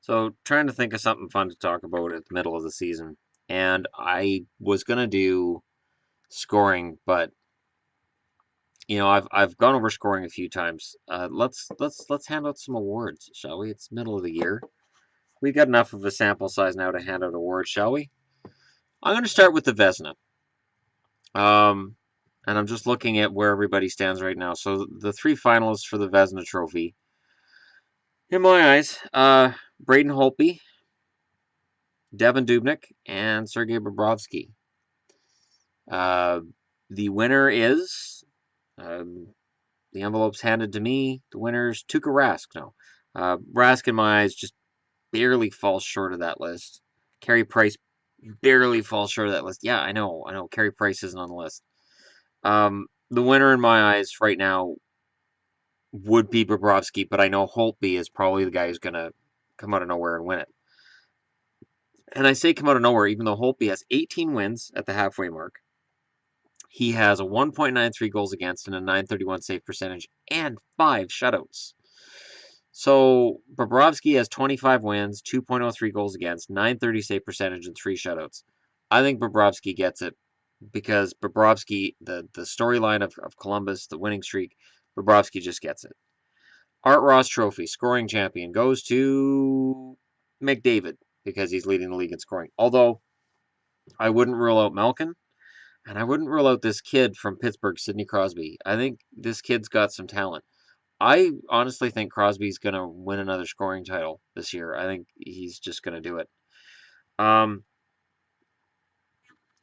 So, trying to think of something fun to talk about at the middle of the season. And I was gonna do scoring, but I've gone over scoring a few times. Let's hand out some awards, shall we? It's middle of the year. We got enough of a sample size now to hand out awards, shall we? I'm gonna start with the Vesna. Um, and I'm just looking at where everybody stands right now. So the three finalists for the Vesna Trophy, in my eyes, Braden Holtby, Devin Dubnyk, and Sergei Bobrovsky. Uh, the winner is um, the envelope's handed to me. The winner's Tuukka Rask. No, Rask in my eyes just barely falls short of that list. Carey Price barely falls short of that list. Yeah, I know. Carey Price isn't on the list. The winner in my eyes right now would be Bobrovsky, but I know Holtby is probably the guy who's gonna come out of nowhere and win it. And I say come out of nowhere, even though Holtby has 18 wins at the halfway mark. He has a 1.93 goals against and a 931 save percentage and 5 shutouts. So Bobrovsky has 25 wins, 2.03 goals against, 930 save percentage, and 3 shutouts. I think Bobrovsky gets it because Bobrovsky, the storyline of Columbus, the winning streak, Bobrovsky just gets it. Art Ross Trophy, scoring champion, goes to McDavid because he's leading the league in scoring. Although I wouldn't rule out Malkin. And I wouldn't rule out this kid from Pittsburgh, Sidney Crosby. I think this kid's got some talent. I honestly think Crosby's going to win another scoring title this year. I think he's just going to do it. Um,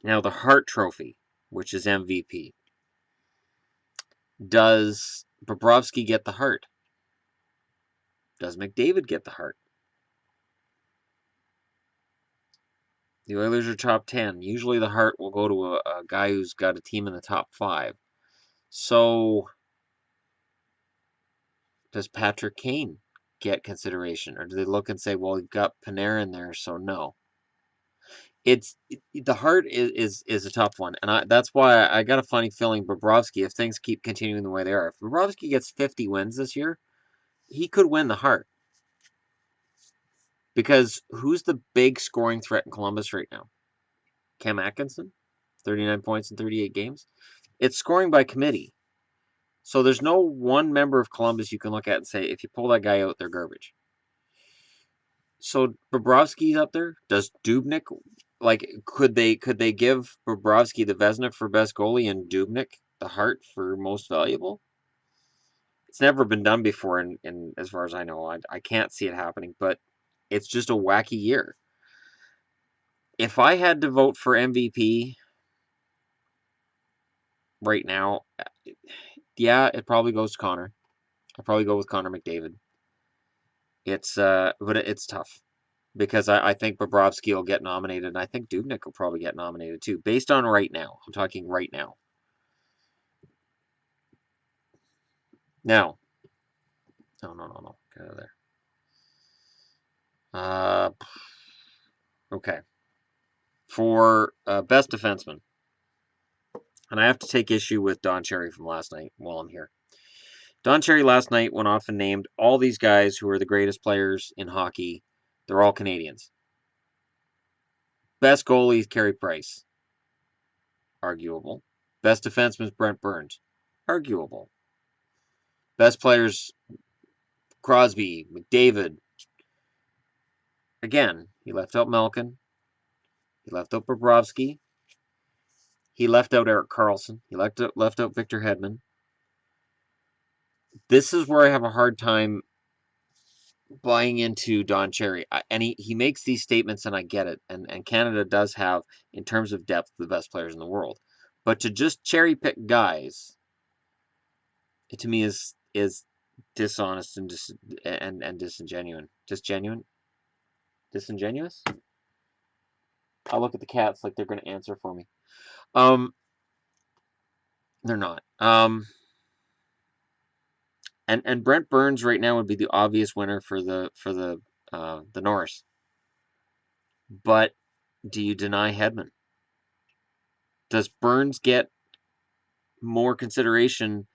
Now, the Hart Trophy, which is MVP. Does Bobrovsky get the Hart? Does McDavid get the Hart? The Oilers are top 10. Usually the Hart will go to a guy who's got a team in the top 5. So, does Patrick Kane get consideration? Or do they look and say, well, you've got Panarin there, so no? The Hart is a tough one, and that's why I got a funny feeling Bobrovsky, if things keep continuing the way they are, if Bobrovsky gets 50 wins this year, he could win the Hart. Because who's the big scoring threat in Columbus right now? Cam Atkinson, 39 points in 38 games. It's scoring by committee. So there's no one member of Columbus you can look at and say, if you pull that guy out, they're garbage. So Bobrovsky's up there. Does Dubnyk, like, could they give Bobrovsky the Vezina for best goalie and Dubnyk the Hart for most valuable? It's never been done before, in as far as I know. I can't see it happening, but it's just a wacky year. If I had to vote for MVP right now, yeah, it probably goes to Connor. I'd probably go with Connor McDavid. But it's tough because I think Bobrovsky will get nominated, and I think Dubnyk will probably get nominated too, based on right now. I'm talking right now. Now, no, get out of there. Okay. For best defenseman, and I have to take issue with Don Cherry from last night while I'm here. Don Cherry last night went off and named all these guys who are the greatest players in hockey. They're all Canadians. Best goalie, Carey Price. Arguable. Best defenseman is Brent Burns. Arguable. Best players, Crosby, McDavid. Again, he left out Malkin. He left out Bobrovsky. He left out Erik Karlsson. He left out Victor Hedman. This is where I have a hard time buying into Don Cherry. And he makes these statements, and I get it. And Canada does have, in terms of depth, the best players in the world. But to just cherry pick guys, it to me is dishonest and disingenuous. Disingenuous? I'll look at the cats like they're going to answer for me. They're not. And Brent Burns right now would be the obvious winner for the Norris. But do you deny Hedman? Does Burns get more consideration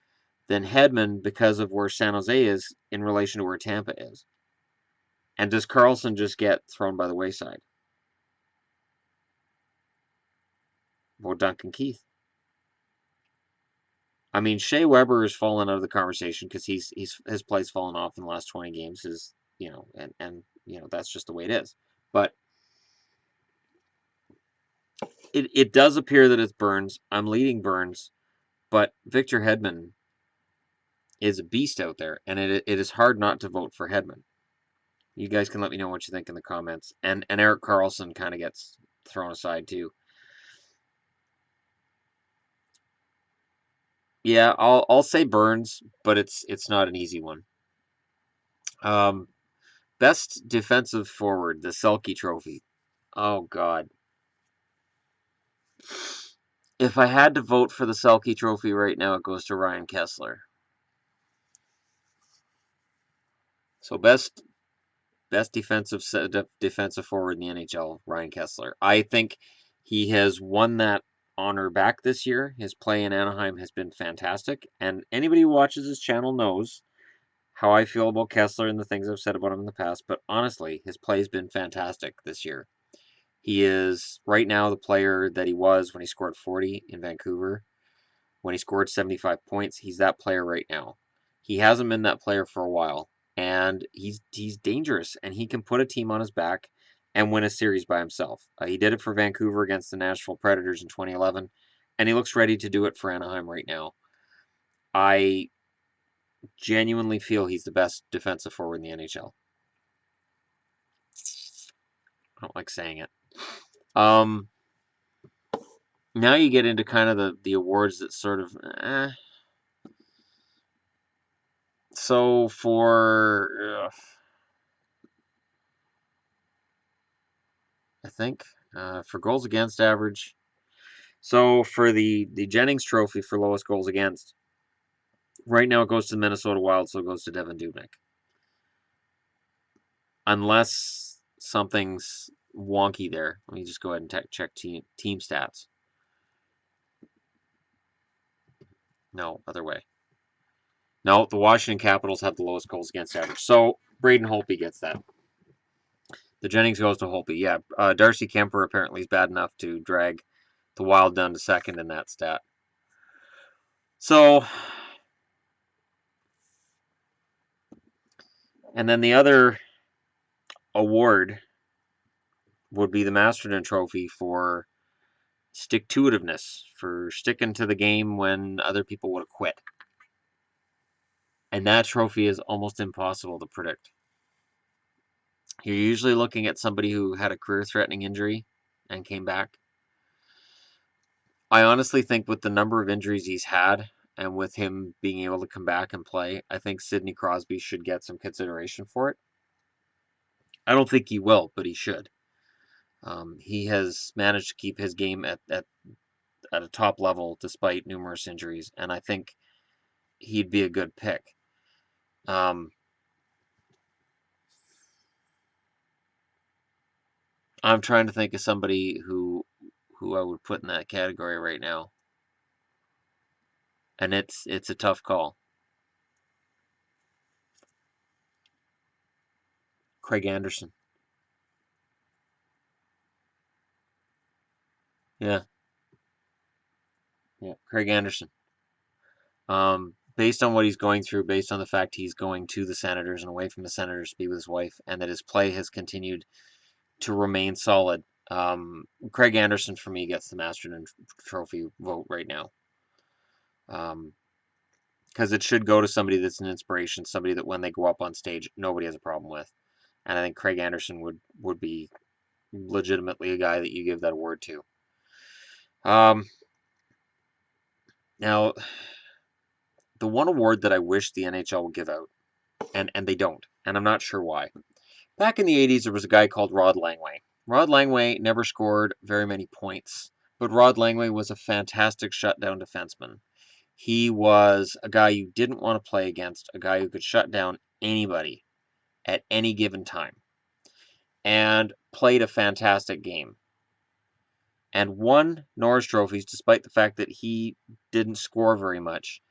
than Hedman because of where San Jose is in relation to where Tampa is? And does Carlson just get thrown by the wayside? Well, Duncan Keith. I mean, Shea Weber has fallen out of the conversation because his play's fallen off in the last 20 games. That's just the way it is. But it does appear that it's Burns. I'm leading Burns, but Victor Hedman is a beast out there, and it is hard not to vote for Hedman. You guys can let me know what you think in the comments. And Erik Karlsson kind of gets thrown aside too. Yeah, I'll say Burns, but it's not an easy one. Best defensive forward, the Selke Trophy. Oh God. If I had to vote for the Selke Trophy right now, it goes to Ryan Kesler. So best defensive forward in the NHL, Ryan Kesler. I think he has won that honor back this year. His play in Anaheim has been fantastic, and anybody who watches his channel knows how I feel about Kesler and the things I've said about him in the past, but honestly, his play has been fantastic this year. He is right now the player that he was when he scored 40 in Vancouver, when he scored 75 points. He's that player right now. He hasn't been that player for a while, and he's dangerous, and he can put a team on his back and win a series by himself. He did it for Vancouver against the Nashville Predators in 2011, and he looks ready to do it for Anaheim right now. I genuinely feel he's the best defensive forward in the NHL. I don't like saying it. Now you get into kind of the awards that sort of So for I think for goals against average. So for the Jennings Trophy for lowest goals against, right now it goes to the Minnesota Wild, so it goes to Devin Dubnyk. Unless something's wonky there. Let me just go ahead and check team stats. No, other way. No, the Washington Capitals have the lowest goals against average. So Braden Holtby gets that. The Jennings goes to Holtby. Yeah, Darcy Kemper apparently is bad enough to drag the Wild down to second in that stat. So, and then the other award would be the Masterton Trophy for stick-to-itiveness, for sticking to the game when other people would have quit. And that trophy is almost impossible to predict. You're usually looking at somebody who had a career-threatening injury and came back. I honestly think with the number of injuries he's had, and with him being able to come back and play, I think Sidney Crosby should get some consideration for it. I don't think he will, but he should. He has managed to keep his game at a top level despite numerous injuries, and I think he'd be a good pick. I'm trying to think of somebody who I would put in that category right now, and it's a tough call. Craig Anderson. Yeah, Craig Anderson. Based on what he's going through, based on the fact he's going to the Senators and away from the Senators to be with his wife, and that his play has continued to remain solid, Craig Anderson for me gets the Masterton Trophy vote right now. Because it should go to somebody that's an inspiration, somebody that when they go up on stage, nobody has a problem with. And I think Craig Anderson would be legitimately a guy that you give that award to. Now, the one award that I wish the NHL would give out, and they don't, and I'm not sure why. Back in the 80s, there was a guy called Rod Langway. Rod Langway never scored very many points, but Rod Langway was a fantastic shutdown defenseman. He was a guy you didn't want to play against, a guy who could shut down anybody at any given time, and played a fantastic game. And won Norris trophies despite the fact that he didn't score very much.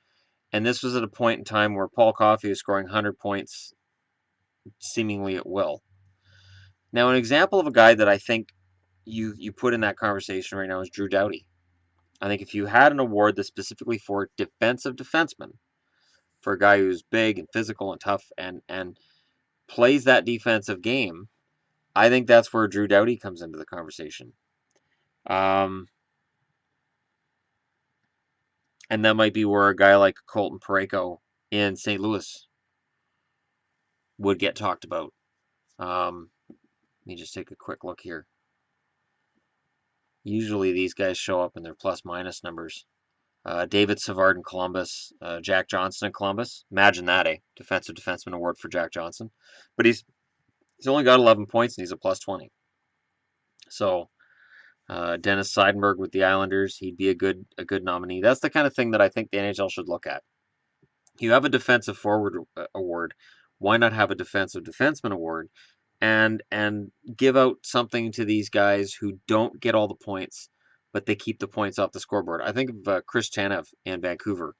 And this was at a point in time where Paul Coffey was scoring 100 points seemingly at will. Now, an example of a guy that I think you put in that conversation right now is Drew Doughty. I think if you had an award that's specifically for defensive defensemen, for a guy who's big and physical and tough and plays that defensive game, I think that's where Drew Doughty comes into the conversation. And that might be where a guy like Colton Parayko in St. Louis would get talked about. Let me just take a quick look here. Usually these guys show up in their plus-minus numbers. David Savard in Columbus, Jack Johnson in Columbus. Imagine that, eh? Defensive Defenseman Award for Jack Johnson. But he's only got 11 points and he's a plus 20. So Dennis Seidenberg with the Islanders, he'd be a good nominee. That's the kind of thing that I think the NHL should look at. You have a defensive forward award. Why not have a defensive defenseman award and give out something to these guys who don't get all the points, but they keep the points off the scoreboard? I think of Chris Tanev in Vancouver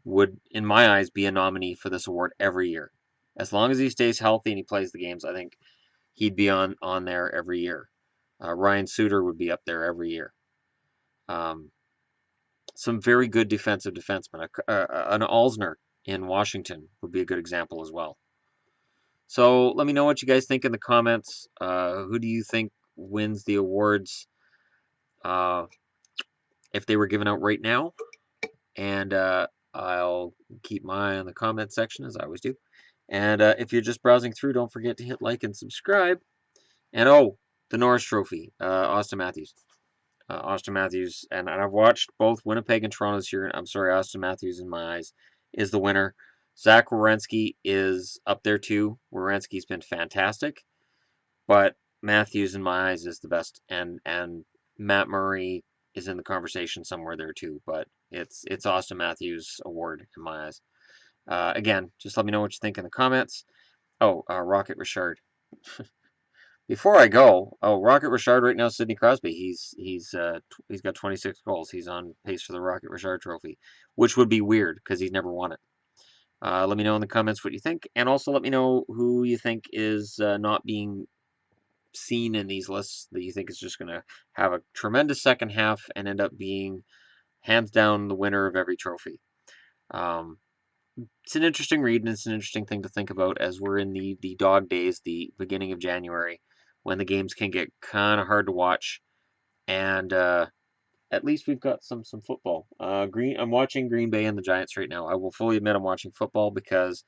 would, in my eyes, be a nominee for this award every year. As long as he stays healthy and he plays the games, I think he'd be on there every year. Ryan Suter would be up there every year. Some very good defensive defensemen. An Alzner in Washington would be a good example as well. So let me know what you guys think in the comments. Who do you think wins the awards if they were given out right now? And I'll keep my eye on the comment section, as I always do. And if you're just browsing through, don't forget to hit like and subscribe. And the Norris Trophy, Austin Matthews. Austin Matthews, and I've watched both Winnipeg and Toronto this year. I'm sorry, Austin Matthews, in my eyes, is the winner. Zach Werenski is up there too. Werenski's been fantastic, but Matthews, in my eyes, is the best. And Matt Murray is in the conversation somewhere there too. But it's Austin Matthews' award in my eyes. Again, just let me know what you think in the comments. Rocket Richard. Before I go, Rocket Richard right now, Sidney Crosby. He's got 26 goals. He's on pace for the Rocket Richard Trophy, which would be weird because he's never won it. Let me know in the comments what you think, and also let me know who you think is not being seen in these lists that you think is just going to have a tremendous second half and end up being hands down the winner of every trophy. It's an interesting read, and it's an interesting thing to think about as we're in the dog days, the beginning of January, when the games can get kind of hard to watch. And at least we've got some football. I'm watching Green Bay and the Giants right now. I will fully admit I'm watching football because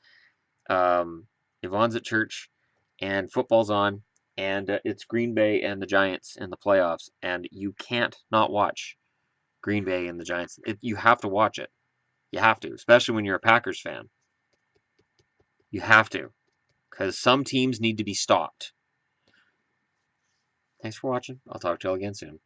Yvonne's at church and football's on, and it's Green Bay and the Giants in the playoffs, and you can't not watch Green Bay and the Giants. You have to watch it. You have to, especially when you're a Packers fan. You have to, because some teams need to be stopped. Thanks for watching. I'll talk to you all again soon.